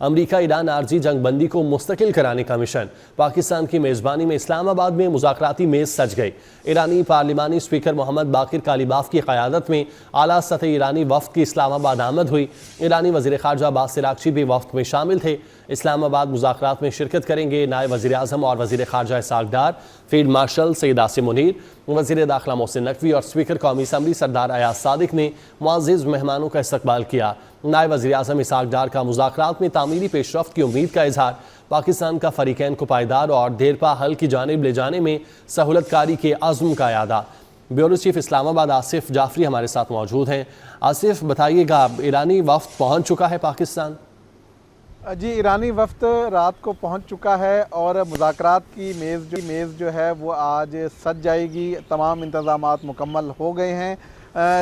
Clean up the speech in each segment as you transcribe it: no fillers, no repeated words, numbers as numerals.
अमरीका Iran आर्जी जंगबंदी को मुस्तकिल कराने का मिशन। पाकिस्तान की मेज़बानी में इस्लामाबाद में मुज़ाकराती मेज़ सज गई। ईरानी पार्लिमानी स्पीकर मोहम्मद बाकिर कालीबाफ की क़यादत में आला सतह ईरानी वफ़द की इस्लामाबाद आमद हुई। ईरानी वज़ीर ख़ारजा अब्बास अराग़ची भी वफ़द में शामिल थे। इस्लामाबाद मुज़ाकरात में शिरकत करेंगे नायब वज़ीर आज़म और वज़ीर ख़ारजा इसहाक़ डार, फील्ड मार्शल सैयद आसिम मुनीर, वज़ीर दाखिला मोहसिन नकवी और स्पीकर कौमी असम्बली सरदार अयाज सादिक ने मुअज़्ज़िज़ मेहमानों का इस्तकबाल किया। नायब वज़ीर आज़म इसहाक़ डार का मुज़ाकरात में तामीरी पेशरफ्त की उम्मीद का इजहार। पाकिस्तान का फ़रीक़ैन को पायदार और देरपा हल की जानिब ले जाने में सहूलतकारी के अज़्म का यादा। ब्यूरो चीफ इस्लामाबाद आसिफ जाफरी हमारे साथ मौजूद हैं। आसिफ, बताइएगा, ईरानी वफ़द पहुँच चुका है पाकिस्तान? जी, ईरानी वफ़द रात को पहुंच चुका है और मुज़ाकरात की मेज़ जो है वो आज सज जाएगी। तमाम इंतज़ामात मुकम्मल हो गए हैं।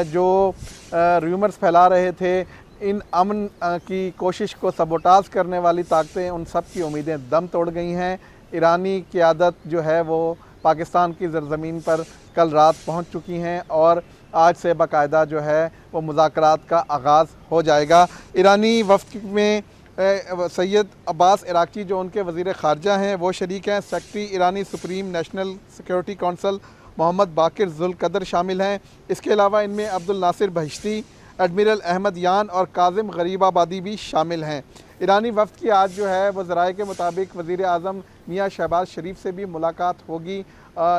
जो र्यूमर्स फैला रहे थे, इन अमन की कोशिश को सबोटाज करने वाली ताकतें, उन सब की उम्मीदें दम तोड़ गई हैं। ईरानी क़यादत जो है वो पाकिस्तान की ज़रज़मीन पर कल रात पहुंच चुकी हैं और आज से बाकायदा जो है वो मुज़ाकरात का आगाज़ हो जाएगा। ईरानी वफ़द में सैयद अब्बास अराग़ची जो उनके वज़ीर ख़ारजा हैं वो शरीक हैं। सेक्रेटरी ईरानी supreme national security council Mohammad Bagher Zolghadr शामिल हैं। इसके अलावा इनमें Abdul Nasir Behishti, admiral Ahmadian और काज़िम गरीबाबादी भी शामिल हैं। ईरानी वफ़द की आज जो है वो ज़राए के मुताबिक वज़ीर आज़म मियाँ शहबाज शरीफ से भी मुलाकात होगी।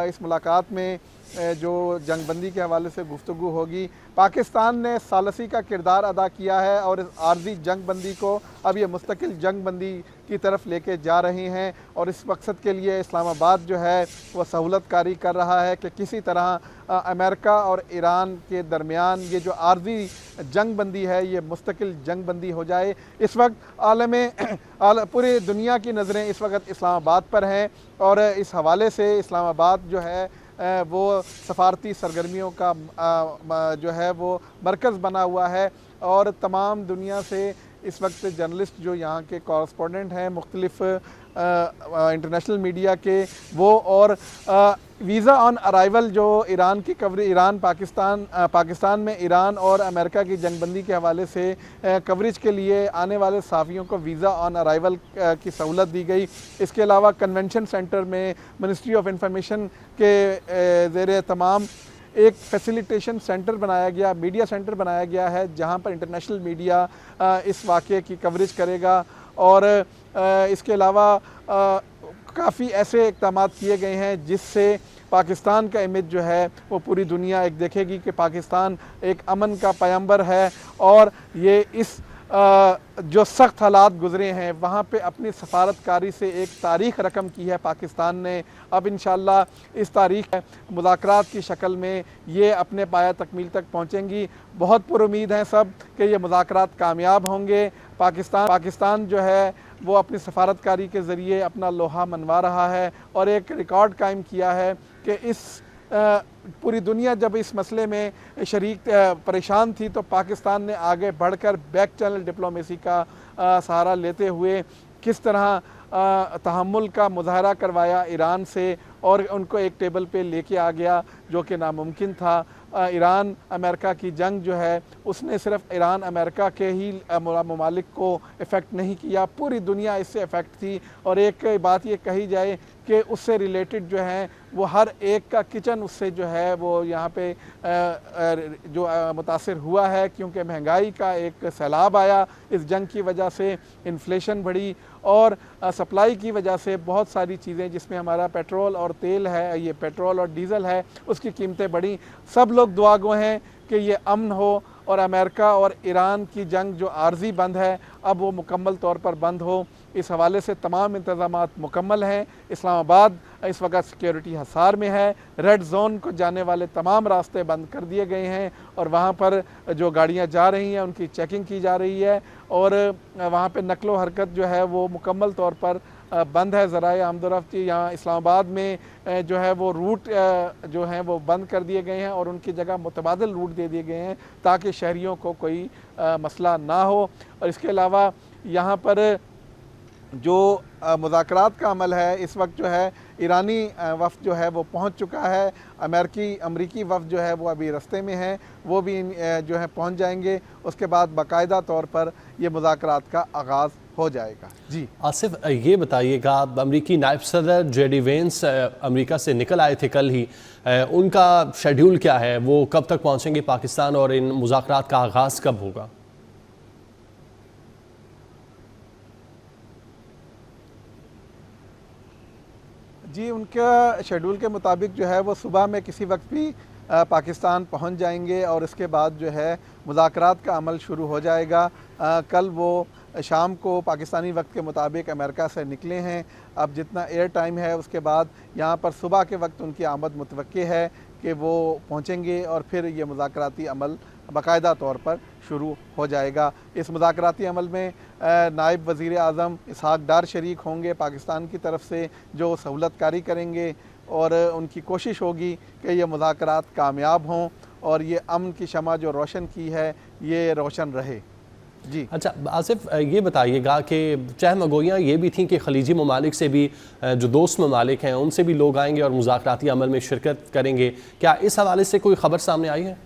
इस मुलाकात में जो जंगबंदी के हवाले से गुफ्तगू होगी। पाकिस्तान ने सालसी का किरदार अदा किया है और इस आर्जी जंगबंदी को अब ये मुस्तकिल जंगबंदी की तरफ लेके जा रहे हैं और इस मकसद के लिए इस्लामाबाद जो है वह सहूलत कारी कर रहा है कि किसी तरह अमेरिका और ईरान के दरमियान ये जो आर्जी जंगबंदी है ये मुस्तकिल जंगबंदी हो जाए। इस वक्त पूरी दुनिया की नज़रें इस वक्त इस्लामाबाद पर हैं और इस हवाले से इस्लामाबाद जो है वो सफारती सरगर्मियों का जो है वो मरकज़ बना हुआ है और तमाम दुनिया से इस वक्त जर्नलिस्ट जो यहाँ के कॉरस्पॉन्डेंट हैं मुख्तलिफ़ इंटरनेशनल मीडिया के, वो और वीज़ा ऑन अराइवल जो ईरान की कवरेज, पाकिस्तान में ईरान और अमेरिका की जंगबंदी के हवाले से कवरेज के लिए आने वाले सहाफ़ियों को वीज़ा ऑन अराइवल की सहूलत दी गई। इसके अलावा कन्वेंशन सेंटर में मिनिस्ट्री ऑफ इंफॉर्मेशन के ज़ेरे तमाम एक फैसिलिटेशन सेंटर बनाया गया, मीडिया सेंटर बनाया गया है जहां पर इंटरनेशनल मीडिया इस वाक़े की कवरेज करेगा और इसके अलावा काफ़ी ऐसे इक़दाम किए गए हैं जिससे पाकिस्तान का इमेज जो है वो पूरी दुनिया एक देखेगी कि पाकिस्तान एक अमन का पैगंबर है और ये इस जो सख्त हालात गुज़रे हैं वहाँ पे अपनी सफारतकारी से एक तारीख़ रकम की है पाकिस्तान ने। अब इंशाअल्लाह इस तारीख़ मुज़ाकरात की शक्ल में ये अपने पाया तकमील तक पहुँचेंगी। बहुत पुरुमीद हैं सब कि ये मुज़ाकरात कामयाब होंगे। पाकिस्तान जो है वो अपनी सफारतकारी के ज़रिए अपना लोहा मनवा रहा है और एक रिकॉर्ड कायम किया है कि इस पूरी दुनिया जब इस मसले में शरीक परेशान थी तो पाकिस्तान ने आगे बढ़कर बैक चैनल डिप्लोमेसी का सहारा लेते हुए किस तरह तहम्मुल का मुजाहरा करवाया ईरान से और उनको एक टेबल पे लेके आ गया जो कि नामुमकिन था। ईरान अमेरिका की जंग जो है उसने सिर्फ ईरान अमेरिका के ही ममालिक को इफ़ेक्ट नहीं किया, पूरी दुनिया इससे इफ़ेक्ट थी। और एक बात ये कही जाए कि उससे रिलेटेड जो है वो हर एक का किचन उससे जो है वो यहाँ पे जो मुतासिर हुआ है, क्योंकि महंगाई का एक सैलाब आया इस जंग की वजह से, इन्फ्लेशन बढ़ी और सप्लाई की वजह से बहुत सारी चीज़ें जिसमें हमारा पेट्रोल और तेल है, ये पेट्रोल और डीज़ल है, उसकी कीमतें बढ़ी। सब लोग दुआ गो हैं कि ये अमन हो और अमेरिका और ईरान की जंग जो आर्जी बंद है अब वो मुकम्मल तौर पर बंद हो। इस हवाले से तमाम इंतज़ामात मुकम्मल हैं। इस्लामाबाद इस वक्त सिक्योरिटी हसार में है। रेड जोन को जाने वाले तमाम रास्ते बंद कर दिए गए हैं और वहाँ पर जो गाड़ियाँ जा रही हैं उनकी चेकिंग की जा रही है और वहाँ पे नकलो हरकत जो है वो मुकम्मल तौर पर बंद है। ज़राए आमदोरफ्त यहाँ इस्लामाबाद में जो है वो रूट जो हैं वो बंद कर दिए गए हैं और उनकी जगह मुतबादिल रूट दे दिए गए हैं ताकि शहरियों को कोई मसला ना हो। और इसके अलावा यहाँ पर जो मुज़ाकरात का अमल है इस वक्त जो है ईरानी वफ़द जो है वो पहुँच चुका है। अमेरिकी वफ़द जो है वो अभी रास्ते में है, वो भी जो है पहुँच जाएंगे। उसके बाद बाकायदा तौर पर ये मुज़ाकरात का आगाज़ हो जाएगा। जी आसिफ, ये बताइएगा, अमरीकी नायब सदर जेडी वेंस अमेरिका से निकल आए थे कल ही, उनका शेड्यूल क्या है? वो कब तक पहुंचेंगे पाकिस्तान और इन मुज़ाकरात का आगाज़ कब होगा? जी, उनका शेड्यूल के मुताबिक जो है वो सुबह में किसी वक्त भी पाकिस्तान पहुंच जाएंगे और इसके बाद जो है मुज़ाकरात का अमल शुरू हो जाएगा। कल वो शाम को पाकिस्तानी वक्त के मुताबिक अमेरिका से निकले हैं। अब जितना एयर टाइम है उसके बाद यहाँ पर सुबह के वक्त उनकी आमद मुतवक्के है कि वो पहुँचेंगे और फिर ये मुज़ाकराती अमल बाकायदा तौर पर शुरू हो जाएगा। इस मुज़ाकराती अमल में नायब वज़ीर आज़म इसहाक़ डार शरीक होंगे पाकिस्तान की तरफ से, जो सहूलतकारी करेंगे और उनकी कोशिश होगी कि ये मुज़ाकरात कामयाब हों और ये अमन की शमा जो रोशन की है ये रोशन रहे। जी अच्छा आसिफ, ये बताइएगा कि चहमगोइयाँ ये भी थी कि खलीजी ममालिक से भी जो दोस्त ममालिक हैं उनसे भी लोग आएंगे और मुज़ाकराती अमल में शिरकत करेंगे, क्या इस हवाले से कोई ख़बर सामने आई है?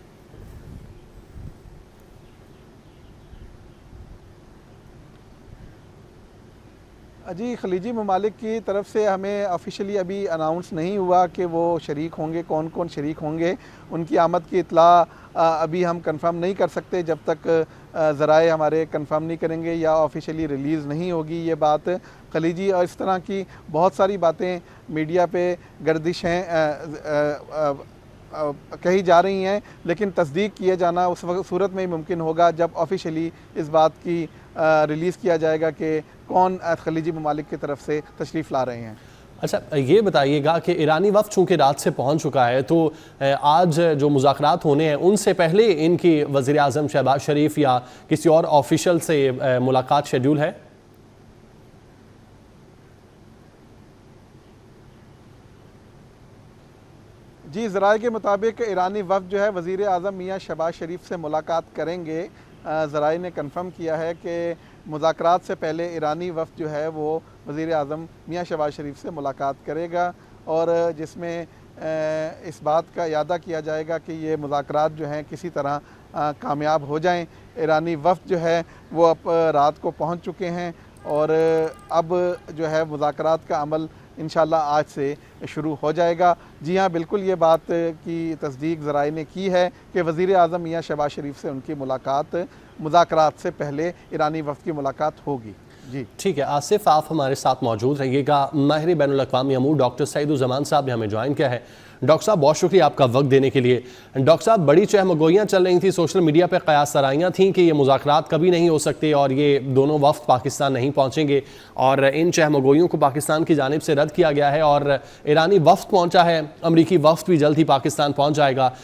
जी, खलीजी ममालिक की तरफ से हमें ऑफिशियली अभी अनाउंस नहीं हुआ कि वो शरीक होंगे, कौन कौन शरीक होंगे। उनकी आमद की इत्तला अभी हम कंफर्म नहीं कर सकते जब तक ज़राए हमारे कंफर्म नहीं करेंगे या ऑफिशियली रिलीज़ नहीं होगी ये बात। खलीजी और इस तरह की बहुत सारी बातें मीडिया पे गर्दिश हैं, कही जा रही हैं, लेकिन तस्दीक किए जाना उस वक्त सूरत में ही मुमकिन होगा जब ऑफिशियली इस बात की रिलीज़ किया जाएगा कि कौन खलीजी ममालिक की तरफ से तशरीफ़ ला रहे हैं। अच्छा, ये बताइएगा कि ईरानी वफ़द चूँकि रात से पहुँच चुका है, तो आज जो मुज़ाकरात होने हैं उनसे पहले इनकी वज़ीर आज़म शहबाज शरीफ या किसी और ऑफिशियल से मुलाकात शेड्यूल है? जी, ज़राए के मुताबिक ईरानी वफ़द जो है वज़ीर आज़म मियाँ शहबाज शरीफ से मुलाकात करेंगे। ज़राए ने कन्फर्म किया है कि मुज़ाकरात से पहले ईरानी वफ़द जो है वो वज़ीर आज़म मियाँ शहबाज शरीफ से मुलाकात करेगा और जिसमें इस बात का इयादा किया जाएगा कि ये मुज़ाकरात जो हैं किसी तरह कामयाब हो जाएं। ईरानी वफ़द जो है वो अब रात को पहुंच चुके हैं और अब जो है मुज़ाकरात का अमल इंशाल्लाह आज से शुरू हो जाएगा। जी हाँ, बिल्कुल ये बात की तस्दीक ज़राए ने की है कि वज़ीर आज़म मियाँ शहबाज शरीफ से उनकी मुलाकात मुज़ाकरात से पहले ईरानी वफ़द की मुलाकात होगी। जी ठीक है आसिफ, आप हमारे साथ मौजूद रहिएगा। माहिर बैनुल अक़वामी अमूर डॉक्टर सईदुज़्ज़मान साहब ने हमें ज्वाइन किया है। डॉक्टर साहब, बहुत शुक्रिया आपका वक्त देने के लिए। डॉक्टर साहब, बड़ी चहमगोइयाँ चल रही थी, सोशल मीडिया पर क़यास सराइयाँ थीं कि ये मुज़ाकरात कभी नहीं हो सकते और ये दोनों वफ़द पाकिस्तान नहीं पहुँचेंगे, और इन चहमगोइयों को पाकिस्तान की जानिब से रद्द किया गया है और ईरानी वफ़द पहुँचा है, अमरीकी वफ़द भी जल्द ही पाकिस्तान पहुँच जाएगा।